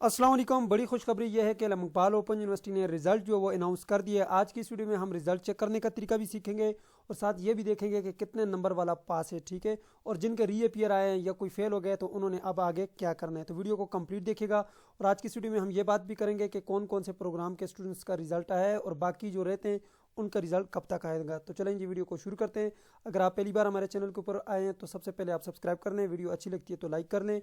अस्सलाम वालेकुम। बड़ी खुशखबरी यह है कि मकबाल ओपन यूनिवर्सिटी ने रिज़ल्ट जो वो अनाउंस कर दिए। आज की इस वीडियो में हम रिज़ल्ट चेक करने का तरीका भी सीखेंगे और साथ ये भी देखेंगे कि कितने नंबर वाला पास है, ठीक है। और जिनके रीअपियर आए हैं या कोई फेल हो गए तो उन्होंने अब आगे क्या करना है, तो वीडियो को कंप्लीट देखिएगा। और आज की इस वीडियो में हम ये बात भी करेंगे कि कौन कौन से प्रोग्राम के स्टूडेंट्स का रिज़ल्ट आया है और बाकी जो रहते हैं उनका रिजल्ट कब तक आएगा। तो चलें जी, वीडियो को शुरू करते हैं। अगर आप पहली बार हमारे चैनल के ऊपर आए हैं तो सबसे पहले आप सब्सक्राइब कर लें, वीडियो अच्छी लगती है तो लाइक कर लें,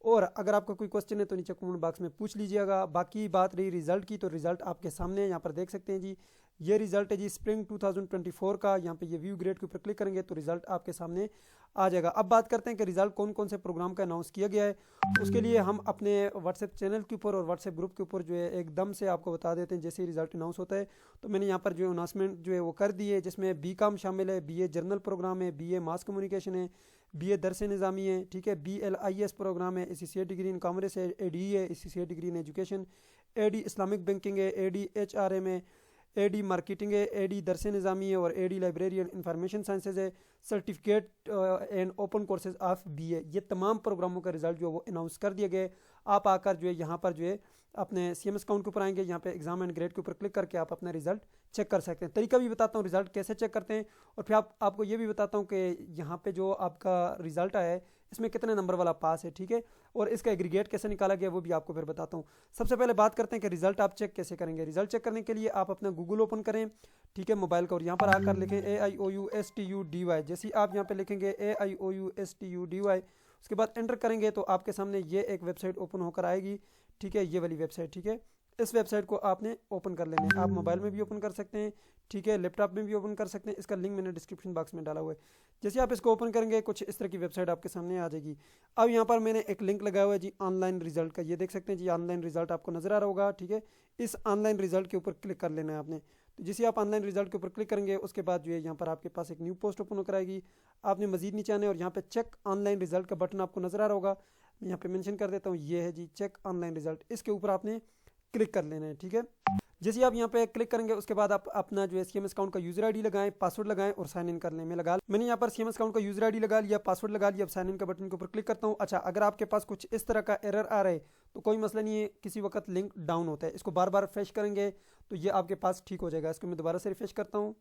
और अगर आपका कोई क्वेश्चन है तो नीचे कमेंट बॉक्स में पूछ लीजिएगा। बाकी बात रही रिजल्ट की, तो रिजल्ट आपके सामने है, यहाँ पर देख सकते हैं जी। ये रिजल्ट है जी स्प्रिंग 2024 का। यहाँ पे ये व्यू ग्रेड के ऊपर क्लिक करेंगे तो रिजल्ट आपके सामने आ जाएगा। अब बात करते हैं कि रिजल्ट कौन कौन से प्रोग्राम का अनाउंस किया गया है। तो उसके लिए हम अपने व्हाट्सएप चैनल के ऊपर और व्हाट्सएप ग्रुप के ऊपर जो है एकदम से आपको बता देते हैं जैसे ही रिजल्ट अनाउंस होता है। तो मैंने यहाँ पर जो अनाउंसमेंट जो है वो कर दी है, जिसमें BCom शामिल है, BA जर्नल प्रोग्राम है, BA मास कम्युनिकेशन है, BA दरस निज़ामी है, ठीक है, BLIS प्रोग्राम है, एसोसिएट डिग्री इन कॉमर्स है, ADE है, associate degree in education, AD Islamic banking है, AD HRM है, AD मार्केटिंग है, AD दरस निज़ामी है और AD library and information sciences है, certificate and open courses of BA। ये तमाम प्रोग्रामों का रिजल्ट जो है वो अनाउंस कर दिए गए। आप आकर जो है यहाँ पर जो है अपने CMS अकाउंट के ऊपर आएंगे, यहाँ पे एग्जाम एंड ग्रेड के ऊपर क्लिक करके आप अपना रिजल्ट चेक कर सकते हैं। तरीका भी बताता हूँ रिजल्ट कैसे चेक करते हैं, और फिर आपको ये भी बताता हूँ कि यहाँ पे जो आपका रिजल्ट आया है इसमें कितने नंबर वाला पास है, ठीक है, और इसका एग्रीगेट कैसे निकाला गया वो भी आपको फिर बताता हूँ। सबसे पहले बात करते हैं कि रिजल्ट आप चेक कैसे करेंगे। रिजल्ट चेक करने के लिए आप अपना गूगल ओपन करें, ठीक है, मोबाइल का, और यहाँ पर आकर लिखें AIOUSTUDY। जैसे आप यहाँ पे लिखेंगे AIOUSTUDY, उसके बाद एंटर करेंगे तो आपके सामने ये एक वेबसाइट ओपन होकर आएगी, ठीक है, ये वाली वेबसाइट, ठीक है। इस वेबसाइट को आपने ओपन कर लेना है। आप मोबाइल में भी ओपन कर सकते हैं, ठीक है, लैपटॉप में भी ओपन कर सकते हैं। इसका लिंक मैंने डिस्क्रिप्शन बॉक्स में डाला हुआ है। जैसे आप इसको ओपन करेंगे कुछ इस तरह की वेबसाइट आपके सामने आ जाएगी। अब यहाँ पर मैंने एक लिंक लगाया हुआ है जी ऑनलाइन रिजल्ट का, ये देख सकते हैं जी ऑनलाइन रिजल्ट आपको नजर आ रहा होगा, ठीक है। इस ऑनलाइन रिजल्ट के ऊपर क्लिक कर लेना है आपने। तो जैसे आप ऑनलाइन रिजल्ट के ऊपर क्लिक करेंगे उसके बाद जो है यहाँ पर आपके पास एक न्यू पोस्ट ओपन होकर आएगी। आपने मजीद नीचे आना है और यहाँ पे चेक ऑनलाइन रिजल्ट का बटन आपको नजर आ रहा होगा, यहाँ पे मेंशन कर देता हूँ, ये है जी चेक ऑनलाइन रिजल्ट। इसके ऊपर आपने क्लिक कर लेना है, ठीक है। जैसे आप यहाँ पे क्लिक करेंगे उसके बाद आप अपना जो है CMS अकाउंट का यूजर आईडी लगाएं, पासवर्ड लगाएं और साइन इन कर लें। मैंने यहाँ पर CMS अकाउंट का यूजर आईडी लगा लिया, पासवर्ड लगा लिया। अब साइन इन का बटन के ऊपर क्लिक करता हूँ। अच्छा, अगर आपके पास कुछ इस तरह का एरर आ रहा है तो कोई मसला नहीं है, किसी वक्त लिंक डाउन होता है, इसको बार बार रिफ्रेश करेंगे तो ये आपके पास ठीक हो जाएगा। इसको मैं दोबारा से रिफ्रेश करता हूँ।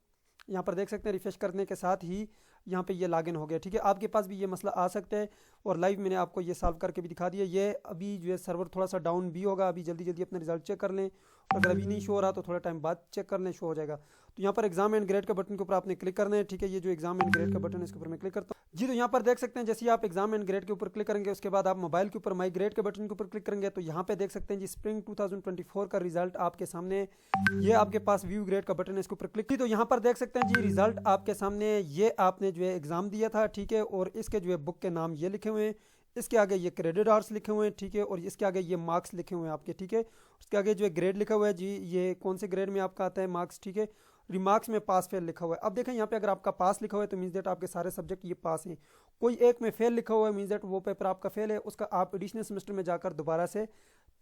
यहाँ पर देख सकते हैं रिफ्रेश करने के साथ ही यहाँ पे ये लॉगिन हो गया, ठीक है। आपके पास भी ये मसला आ सकता है और लाइव मैंने आपको ये सॉल्व करके भी दिखा दिया। ये अभी जो है सर्वर थोड़ा सा डाउन भी होगा, अभी जल्दी जल्दी अपना रिजल्ट चेक कर लें। अगर अभी नहीं शो हो रहा तो थोड़ा टाइम बाद चेक कर लें, शो हो जाएगा। तो यहाँ पर एग्जाम एंड ग्रेड का बटन के ऊपर आपने क्लिक करना है, ठीक है। ये जो एग्जाम एंड ग्रेड का बटन है इसके ऊपर मैं क्लिक करता हूँ जी। तो यहाँ पर देख सकते हैं जैसे आप एग्जाम एंड ग्रेड के ऊपर क्लिक करेंगे उसके बाद आप मोबाइल के ऊपर माई ग्रेड के बटन के ऊपर क्लिक करेंगे तो यहाँ पे देख सकते हैं जी स्प्रिंग 2024 का रिजल्ट आपके सामने। ये आपके पास व्यू ग्रेड का बटन है, इसके ऊपर क्लिक की तो यहाँ पर देख सकते हैं जी रिजल्ट आपके सामने। ये आपने जो है एग्जाम दिया था, ठीक है, और इसके जो है बुक के नाम ये लिखे हुए हैं, इसके आगे ये क्रेडिट आवर्स लिखे हुए हैं, ठीक है, और इसके आगे ये मार्क्स लिखे हुए हैं आपके, ठीक है। उसके आगे जो है ग्रेड लिखा हुआ है जी, ये कौन से ग्रेड में आपका आता है मार्क्स, ठीक है। रिमार्क्स में पास फेल लिखा हुआ है। अब देखें यहाँ पे अगर आपका पास लिखा हुआ है तो मीन्स दैट आपके सारे सब्जेक्ट ये पास हैं। कोई एक में फेल लिखा हुआ है मीन्स दैट वो पेपर आपका फेल है, उसका आप एडिशनल सेमेस्टर में जाकर दोबारा से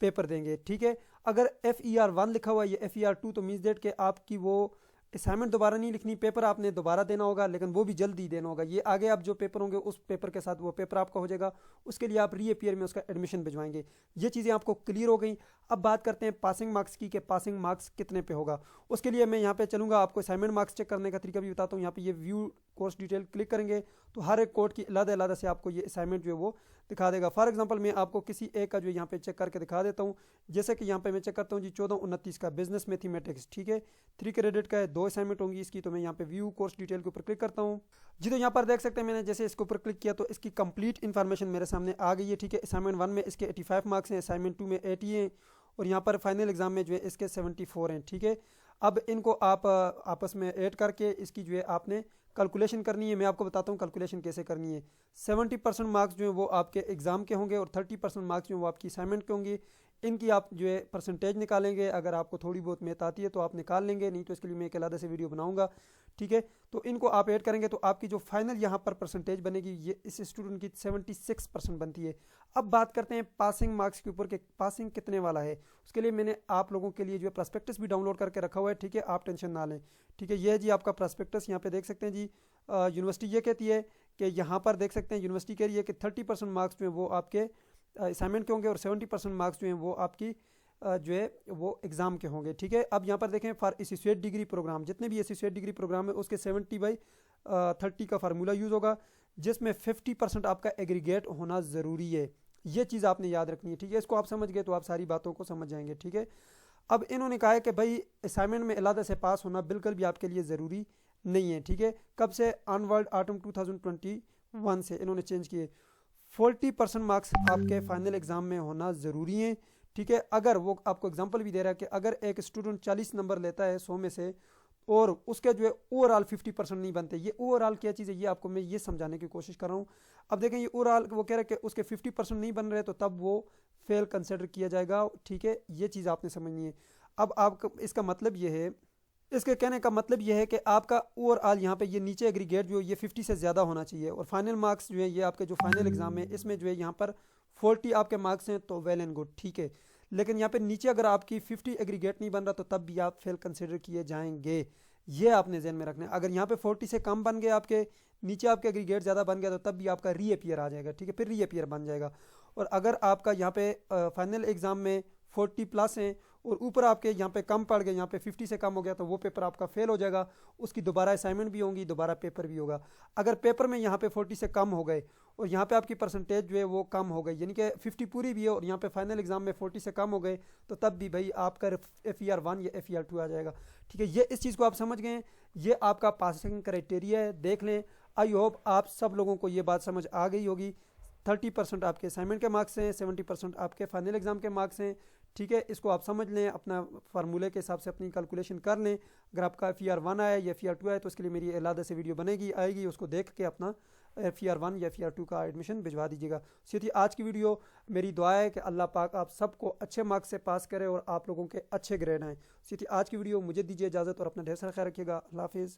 पेपर देंगे, ठीक है। अगर FER1 लिखा हुआ है या FER2 तो मीन्स दैट कि आपकी वो असाइनमेंट दोबारा नहीं लिखनी, पेपर आपने दोबारा देना होगा, लेकिन वो भी जल्दी देना होगा। ये आगे आप जो पेपर होंगे उस पेपर के साथ वो पेपर आपका हो जाएगा, उसके लिए आप रीअपियर में उसका एडमिशन भिजवाएंगे। ये चीज़ें आपको क्लियर हो गई। अब बात करते हैं पासिंग मार्क्स की, कि पासिंग मार्क्स कितने पे होगा। उसके लिए मैं यहाँ पे चलूँगा, आपको असाइनमेंट मार्क्स चेक करने का तरीका भी बताता हूँ। यहाँ पे ये व्यू कोर्स डिटेल क्लिक करेंगे तो हर एक कोड की अलग से आपको ये असाइनमेंट जो है वो दिखा देगा। फॉर एग्जांपल मैं आपको किसी एक का जो यहाँ पे चेक करके दिखा देता हूँ। जैसे कि यहाँ पे मैं चेक करता हूँ जी 14-29 का बिजनेस मैथमेटिक्स, ठीक है, 3 क्रेडिट का है, 2 असाइनमेंट होंगी इसकी। तो मैं यहाँ पे व्यू कोर्स डिटेल के ऊपर क्लिक करता हूँ जी। तो यहाँ पर देख सकते हैं मैंने जैसे इसके ऊपर क्लिक किया तो इसकी कंप्लीट इन्फॉर्मेशन मेरे सामने आ गई है, ठीक है। असाइनमेंट 1 में इसके 85 मार्क्स हैं, असाइनमेंट 2 में 80 हैं और यहाँ पर फाइनल एग्जाम में जो है इसके 74 हैं, ठीक है। अब इनको आप आपस में ऐड करके इसकी जो है आपने कैलकुलेशन करनी है। मैं आपको बताता हूँ कैलकुलेशन कैसे करनी है। 70% मार्क्स जो है वो आपके एग्जाम के होंगे और 30% मार्क्स जो है वो आपकी असाइनमेंट के होंगे। इनकी आप जो है परसेंटेज निकालेंगे। अगर आपको थोड़ी बहुत मैथ आती है तो आप निकाल लेंगे, नहीं तो इसके लिए मैं एक अलग से वीडियो बनाऊंगा, ठीक है। तो इनको आप ऐड करेंगे तो आपकी जो फाइनल यहाँ पर परसेंटेज बनेगी ये इस स्टूडेंट की 76% बनती है। अब बात करते हैं पासिंग मार्क्स के ऊपर, के पासिंग कितने वाला है। उसके लिए मैंने आप लोगों के लिए जो है प्रॉस्पेक्टस भी डाउनलोड करके रखा हुआ है, ठीक है, आप टेंशन ना लें, ठीक है। ये है जी आपका प्रॉस्पेक्टस, यहाँ पे देख सकते हैं जी यूनिवर्सिटी ये कहती है कि यहाँ पर देख सकते हैं यूनिवर्सिटी कह रही है कि 30% मार्क्स जो है वो आपके असाइनमेंट के होंगे और 70% मार्क्स जो हैं वो आपकी जो है वो एग्ज़ाम के होंगे। ठीक है, अब यहाँ पर देखें फॉर एसोसिएट डिग्री प्रोग्राम, जितने भी एसोसिएट डिग्री प्रोग्राम है उसके 70/30 का फार्मूला यूज़ होगा, जिसमें 50% आपका एग्रीगेट होना ज़रूरी है। ये चीज़ आपने याद रखनी है। ठीक है, इसको आप समझ गए तो आप सारी बातों को समझ जाएंगे। ठीक है, अब इन्होंने कहा है कि भाई असाइनमेंट में अलहदा से पास होना बिल्कुल भी आपके लिए ज़रूरी नहीं है। ठीक है, कब से? ऑनवर्ड ऑटम 2021 से इन्होंने चेंज किए। 40% मार्क्स आपके फाइनल एग्जाम में होना ज़रूरी है। ठीक है, अगर वो आपको एग्जांपल भी दे रहा है कि अगर एक स्टूडेंट 40 नंबर लेता है 100 में से और उसके जो है ओवरऑल 50% नहीं बनते, ये ओवरऑल क्या चीज़ है ये आपको मैं ये समझाने की कोशिश कर रहा हूँ। अब देखें ये ओवरऑल वो कह रहे हैं कि उसके 50% नहीं बन रहे तो तब वो फेल कंसिडर किया जाएगा। ठीक है, ये चीज़ आपने समझनी है। अब आप इसका मतलब ये है, इसके कहने का मतलब ये है कि आपका ओवरऑल यहाँ पे ये नीचे एग्रीगेट जो ये 50 से ज़्यादा होना चाहिए और फाइनल मार्क्स जो है ये आपके जो फाइनल एग्जाम है इसमें जो है यहाँ पर 40 आपके मार्क्स हैं तो वेल एंड गुड। ठीक है, लेकिन यहाँ पे नीचे अगर आपकी 50 एग्रीगेट नहीं बन रहा तो तब भी आप फेल कंसिडर किए जाएंगे। ये आपने ज़हन में रखना है। अगर यहाँ पे 40 से कम बन गए, आपके नीचे आपके एग्रीगेट ज़्यादा बन गया तो तब भी आपका रीअपियर आ जाएगा। ठीक है, फिर रीअपियर बन जाएगा। और अगर आपका यहाँ पे फाइनल एग्जाम में 40+ हैं और ऊपर आपके यहाँ पे कम पड़ गए, यहाँ पे 50 से कम हो गया तो वो पेपर आपका फेल हो जाएगा। उसकी दोबारा असाइनमेंट भी होंगी, दोबारा पेपर भी होगा। अगर पेपर में यहाँ पे 40 से कम हो गए और यहाँ पे आपकी परसेंटेज जो है वो कम हो गई, यानी कि 50 पूरी भी है और यहाँ पे फाइनल एग्जाम में 40 से कम हो गए तो तब भी भाई आपका FER1 या FER2 आ जाएगा। ठीक है, ये इस चीज़ को आप समझ गए, ये आपका पासिंग क्राइटेरिया है, देख लें। आई होप आप सब लोगों को ये बात समझ आ गई होगी। 30% आपके असाइनमेंट के मार्क्स हैं, 70% आपके फाइनल एग्जाम के मार्क्स हैं। ठीक है, इसको आप समझ लें, अपना फार्मूले के हिसाब से अपनी कैलकुलेशन कर लें। अगर आपका FER1 आया या FER2 आया तो उसके लिए मेरी अलग से वीडियो बनेगी, आएगी, उसको देख के अपना FER1 या FER2 का एडमिशन भिजवा दीजिएगा। सीधी आज की वीडियो मेरी दुआ है कि अल्लाह पाक आप सबको अच्छे मार्क्स से पास करे और आप लोगों के अच्छे ग्रेड आएँ। सीधी आज की वीडियो मुझे दीजिए इजाज़त और अपना ढेर सारा ख्याल रखिएगा। अल्लाह हाफिज़।